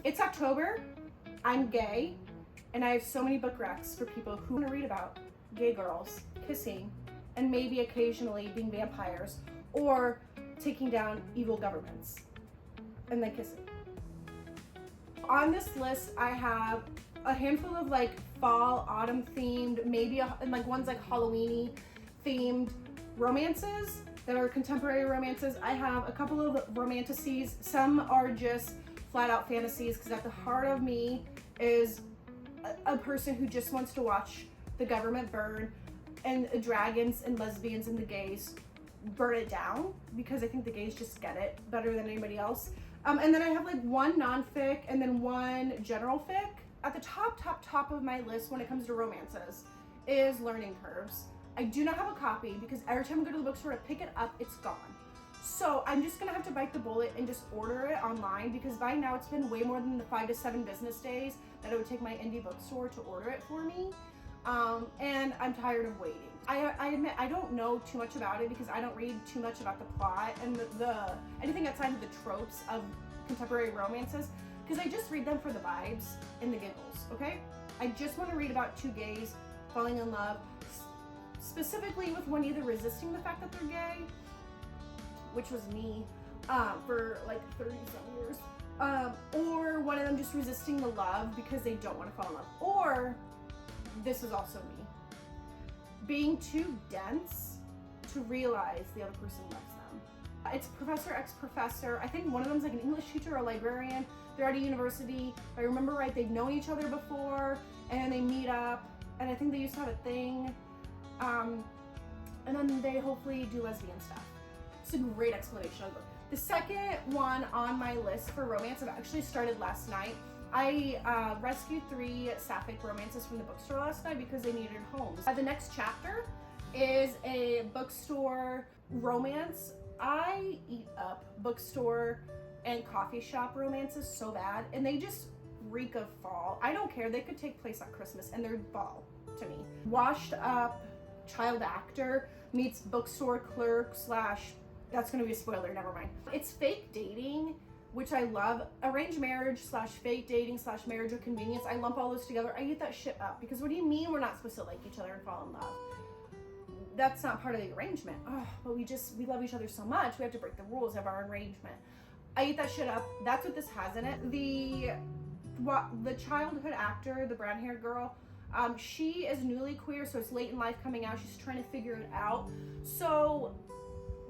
It's October, I'm gay, and I have so many book recs for people who want to read about gay girls kissing and maybe occasionally being vampires or taking down evil governments and then kissing. On this list, I have a handful of like fall, autumn themed, maybe and like ones like Halloween-y themed romances that are contemporary romances. I have a couple of romantasies. Some are just flat out fantasies because at the heart of me is a person who just wants to watch the government burn and dragons and lesbians and the gays burn it down, because I think the gays just get it better than anybody else. And then I have like one non-fic and then one general fic. At the top of my list when it comes to romances is Learning Curves. I do not have a copy because every time I go to the bookstore to pick it up, it's gone. So I'm just gonna have to bite the bullet and just order it online, because by now it's been way more than the 5 to 7 business days that it would take my indie bookstore to order it for me. And I'm tired of waiting. I admit I don't know too much about it because I don't read too much about the plot and the anything outside of the tropes of contemporary romances, because I just read them for the vibes and the giggles, okay? I just want to read about two gays falling in love, specifically with one either resisting the fact that they're gay, which was me for like 30-some years, or one of them just resisting the love because they don't want to fall in love, or this is also me, being too dense to realize the other person loves them. It's Professor X Professor. I think one of them's like an English teacher or a librarian. They're at a university. If I remember right, they've known each other before and they meet up, and I think they used to have a thing. And then they hopefully do lesbian stuff. It's a great explanation of the book. The second one on my list for romance, I've actually started last night. I rescued 3 Sapphic romances from the bookstore last night because they needed homes. The next chapter is a bookstore romance. I eat up bookstore and coffee shop romances so bad, and they just reek of fall. I don't care, they could take place at Christmas and they're fall to me. Washed up child actor meets bookstore clerk slash, that's gonna be a spoiler, never mind. It's fake dating, which I love. Arranged marriage slash fake dating slash marriage of convenience. I lump all those together. I eat that shit up, because what do you mean we're not supposed to like each other and fall in love? That's not part of the arrangement. Oh, but we love each other so much, we have to break the rules of our arrangement. I eat that shit up. That's what this has in it. The childhood actor, the brown haired girl, she is newly queer, so it's late in life coming out. She's trying to figure it out. So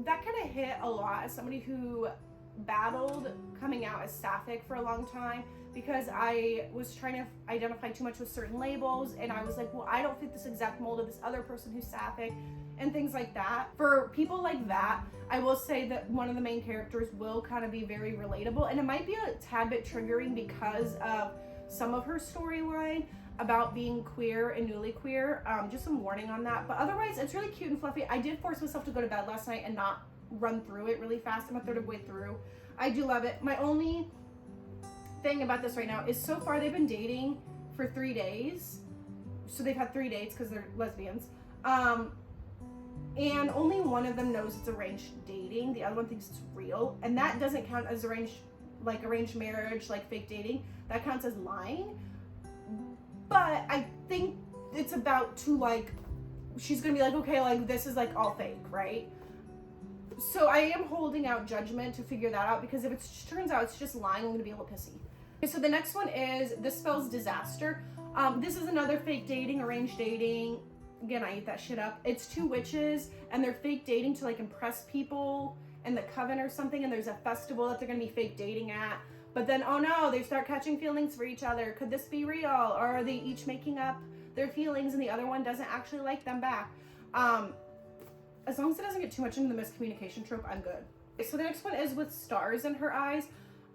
that kind of hit a lot as somebody who battled coming out as Sapphic for a long time, because I was trying to identify too much with certain labels, and I was like, well, I don't fit this exact mold of this other person who's Sapphic, and things like that. For people like that, I will say that one of the main characters will kind of be very relatable, and it might be a tad bit triggering because of some of her storyline about being queer and newly queer. Just some warning on that, but otherwise it's really cute and fluffy. I did force myself to go to bed last night and not run through it really fast. I'm a third of the way through. I do love it. My only thing about this right now is so far they've been dating for 3 days. So they've had 3 dates because they're lesbians. And only one of them knows it's arranged dating. The other one thinks it's real. And that doesn't count as arranged marriage, like fake dating. That counts as lying. But I think it's about to like, she's gonna be like, okay, like this is like all fake, right? So I am holding out judgment to figure that out, because if it turns out it's just lying, I'm gonna be a little pissy. Okay, so the next one is This Spells Disaster. This is another fake dating, arranged dating. Again, I eat that shit up. It's 2 witches and they're fake dating to like impress people in the coven or something, and there's a festival that they're gonna be fake dating at. But then, oh no, they start catching feelings for each other. Could this be real? Or are they each making up their feelings and the other one doesn't actually like them back? As long as it doesn't get too much into the miscommunication trope, I'm good. So the next one is With Stars in Her Eyes.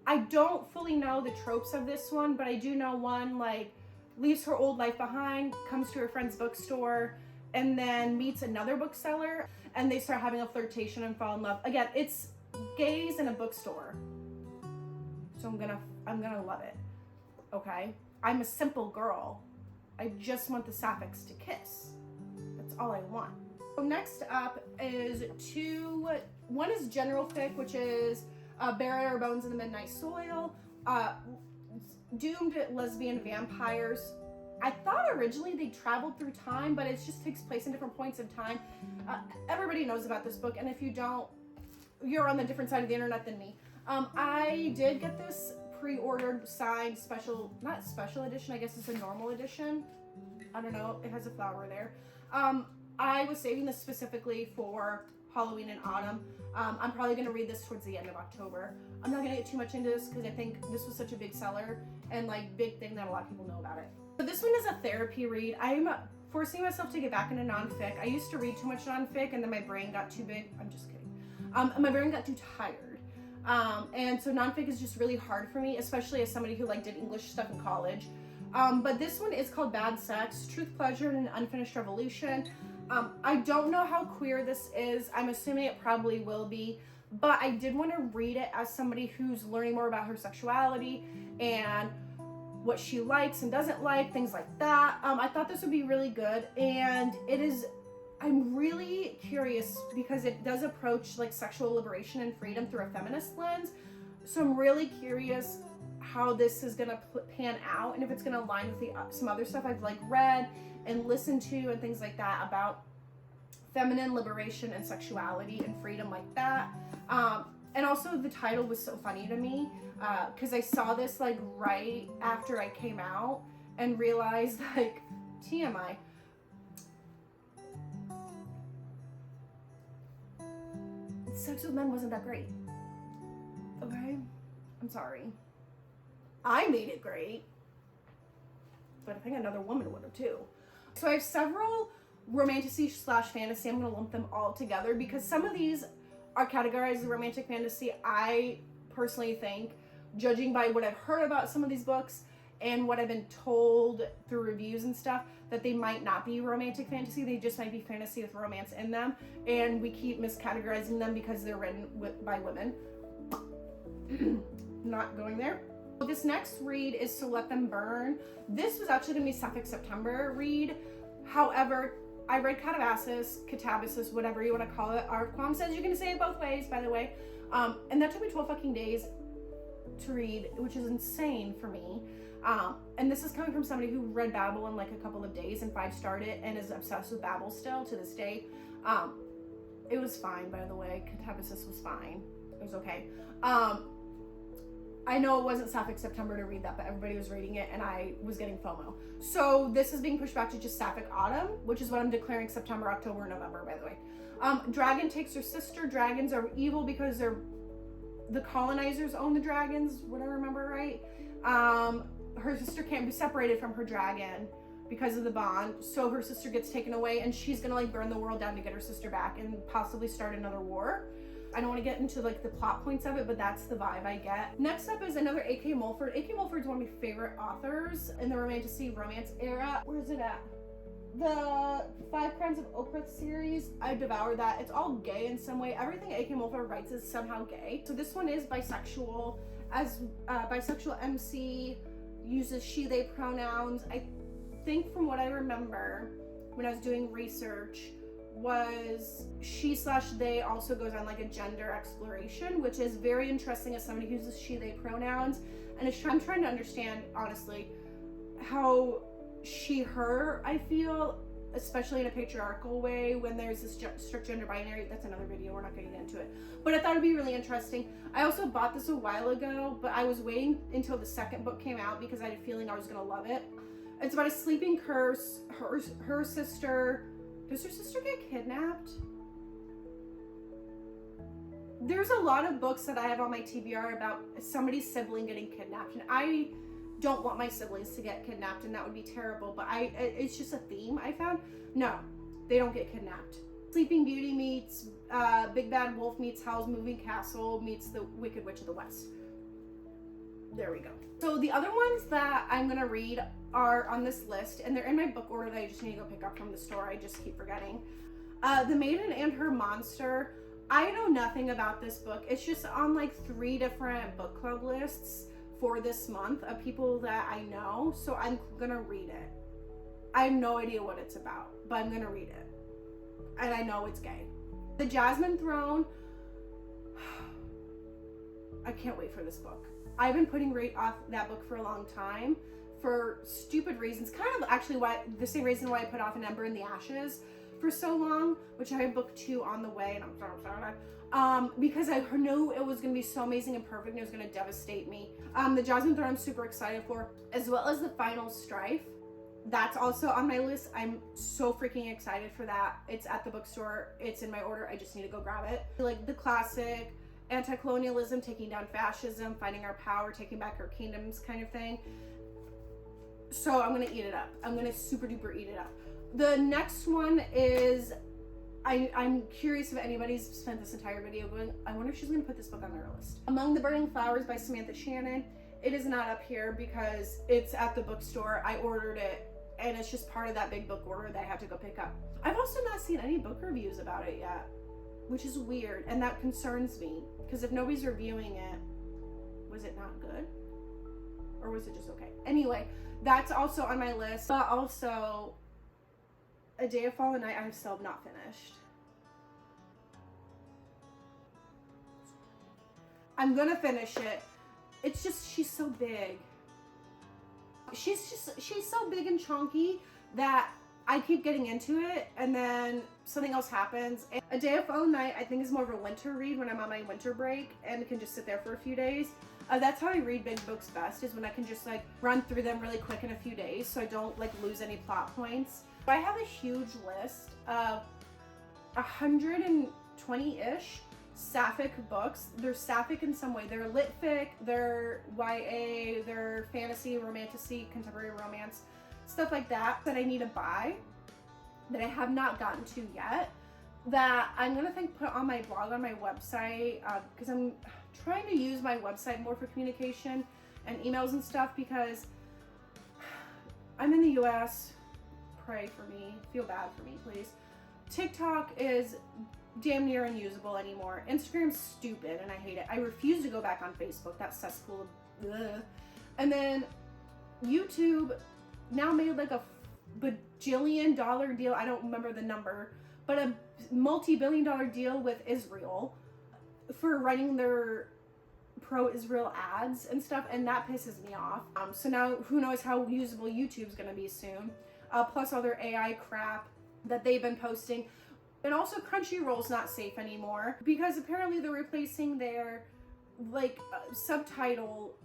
I don't fully know the tropes of this one, but I do know one like leaves her old life behind, comes to her friend's bookstore, and then meets another bookseller, and they start having a flirtation and fall in love. Again, it's gays in a bookstore. So I'm gonna love it. Okay? I'm a simple girl. I just want the Saphics to kiss. That's all I want. So next up is one is general fic, which is Bury Our Bones in the Midnight Soil. doomed lesbian vampires. I thought originally they traveled through time, but it just takes place in different points of time. Everybody knows about this book, and if you don't, you're on the different side of the internet than me. I did get this pre-ordered, signed, not special edition, I guess it's a normal edition. I don't know, it has a flower there. I was saving this specifically for Halloween and autumn. I'm probably going to read this towards the end of October. I'm not going to get too much into this because I think this was such a big seller and like big thing that a lot of people know about it. So this one is a therapy read. I'm forcing myself to get back into nonfic. I used to read too much nonfic and then my brain got too big. I'm just kidding. My brain got too tired. And so nonfic is just really hard for me, especially as somebody who like did English stuff in college. But this one is called Bad Sex, Truth, Pleasure, and an Unfinished Revolution. I don't know how queer this is. I'm assuming it probably will be, but I did want to read it as somebody who's learning more about her sexuality and what she likes and doesn't like, things like that. I thought this would be really good, and I'm really curious because it does approach like sexual liberation and freedom through a feminist lens. So I'm really curious how this is gonna pan out and if it's gonna align with some other stuff I've like read and listened to and things like that about feminine liberation and sexuality and freedom like that. And also the title was so funny to me because I saw this like right after I came out and realized like TMI. Sex with men wasn't that great. Okay? I'm sorry. I made it great, but I think another woman would have too. So I have several romantasy / fantasy. I'm going to lump them all together because some of these are categorized as romantic fantasy. I personally think, judging by what I've heard about some of these books and what I've been told through reviews and stuff, that they might not be romantic fantasy. They just might be fantasy with romance in them, and we keep miscategorizing them because they're written by women. Not going there. This next read is To Let Them Burn. This was actually going to be Sapphic September read. However, I read catabasis, whatever you want to call it. Arquam says you can say it both ways, by the way. And that took me 12 fucking days to read, which is insane for me. And this is coming from somebody who read Babel in like a couple of days and 5-starred it and is obsessed with Babel still to this day. It was fine, by the way. Catabasis was fine. It was okay. I know it wasn't Sapphic September to read that, but everybody was reading it and I was getting FOMO. So this is being pushed back to just Sapphic Autumn, which is what I'm declaring September, October, November, by the way. Dragon takes her sister. Dragons are evil because the colonizers own the dragons, what I remember right. Her sister can't be separated from her dragon because of the bond, so her sister gets taken away and she's gonna like burn the world down to get her sister back and possibly start another war. I don't want to get into like the plot points of it, but that's the vibe I get. Next up is another A.K. Mulford. A.K. Mulford is one of my favorite authors in the romantasy romance era. Where is it at? The 5 Crimes of Opeth series. I devoured that. It's all gay in some way. Everything A.K. Mulford writes is somehow gay. So this one is bisexual. As bisexual MC uses she, they pronouns. I think from what I remember when I was doing research was she/they also goes on like a gender exploration, which is very interesting as somebody who uses she, they pronouns. And I'm trying to understand, honestly, how she, her, I feel, especially in a patriarchal way when there's this strict gender binary. That's another video, we're not getting into it. But I thought it'd be really interesting. I also bought this a while ago, but I was waiting until the second book came out because I had a feeling I was gonna love it. It's about a sleeping curse. Her sister, does her sister get kidnapped? There's a lot of books that I have on my TBR about somebody's sibling getting kidnapped, and I don't want my siblings to get kidnapped, and that would be terrible, but it's just a theme I found. No, they don't get kidnapped. Sleeping Beauty meets Big Bad Wolf meets Howl's Moving Castle meets The Wicked Witch of the West. There we go. So the other ones that I'm gonna read are on this list, and they're in my book order that I just need to go pick up from the store. I just keep forgetting. The Maiden and Her Monster. I know nothing about this book. It's just on like 3 different book club lists for this month of people that I know, so I'm gonna read it. I have no idea what it's about, but I'm gonna read it. And I know it's gay. The Jasmine Throne. I can't wait for this book. I've been putting off that book for a long time for stupid reasons. Kind of actually the same reason why I put off An Ember in the Ashes for so long, which I have book 2 on the way, and I'm so excited. Because I knew it was going to be so amazing and perfect, and it was going to devastate me. The Jasmine Throne I'm super excited for, as well as The Final Strife. That's also on my list. I'm so freaking excited for that. It's at the bookstore. It's in my order. I just need to go grab it. Like the classic anti-colonialism, taking down fascism, finding our power, taking back our kingdoms kind of thing. So I'm going to eat it up. I'm going to super duper eat it up. The next one is, I'm curious if anybody's spent this entire video going, I wonder if she's going to put this book on their list. Among the Burning Flowers by Samantha Shannon. It is not up here because it's at the bookstore. I ordered it, and it's just part of that big book order that I have to go pick up. I've also not seen any book reviews about it yet, which is weird, and that concerns me, because if nobody's reviewing it, was it not good? Or was it just okay? Anyway, that's also on my list, but also A Day of Fallen Night I still have not finished. I'm gonna finish it. It's just, she's so big. She's so big and chunky that I keep getting into it, and then something else happens. A Day of Fallen Night I think is more of a winter read when I'm on my winter break and can just sit there for a few days. That's how I read big books best, is when I can just like run through them really quick in a few days so I don't like lose any plot points. I have a huge list of 120-ish Sapphic books. They're Sapphic in some way. They're lit fic, they're YA, they're fantasy, romantasy, contemporary romance, stuff like that I need to buy that I have not gotten to yet, that I'm gonna put on my blog, on my website, because I'm trying to use my website more for communication and emails and stuff, because I'm in the US. Pray for me, feel bad for me, please. TikTok is damn near unusable anymore. Instagram's stupid and I hate it. I refuse to go back on Facebook. That cesspool of ugh. And then YouTube now made like a bajillion-dollar deal. I don't remember the number, but a multi-billion-dollar deal with Israel for running their pro-Israel ads and stuff, and that pisses me off. So now who knows how usable YouTube's gonna be soon. Plus all their AI crap that they've been posting. And also Crunchyroll's not safe anymore because apparently they're replacing their like subtitle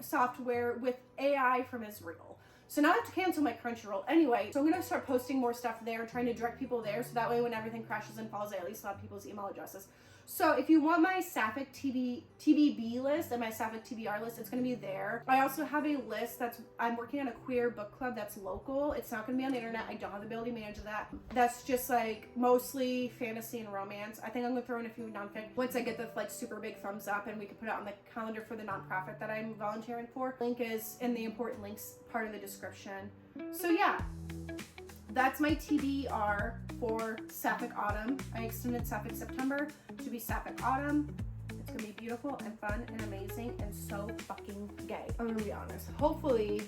software with AI from Israel. So now I have to cancel my Crunchyroll. Anyway, so I'm gonna start posting more stuff there, trying to direct people there, so that way when everything crashes and falls, I at least have people's email addresses. So if you want my Sapphic TBB list and my Sapphic TBR list, it's going to be there. I also have a list I'm working on a queer book club that's local. It's not going to be on the internet. I don't have the ability to manage that. That's just like mostly fantasy and romance. I think I'm going to throw in a few nonfic once I get the like super big thumbs up and we can put it on the calendar for the nonprofit that I'm volunteering for. Link is in the important links part of the description. So yeah. That's my TBR for Sapphic Autumn. I extended Sapphic September to be Sapphic Autumn. It's gonna be beautiful and fun and amazing and so fucking gay. I'm gonna be honest. Hopefully,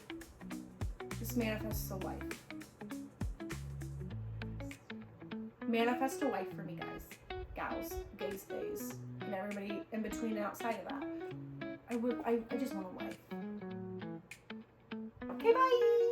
this manifests a wife. Manifest a wife for me, guys. Gals, gays, days, and everybody in between and outside of that. I just want a wife. Okay, bye!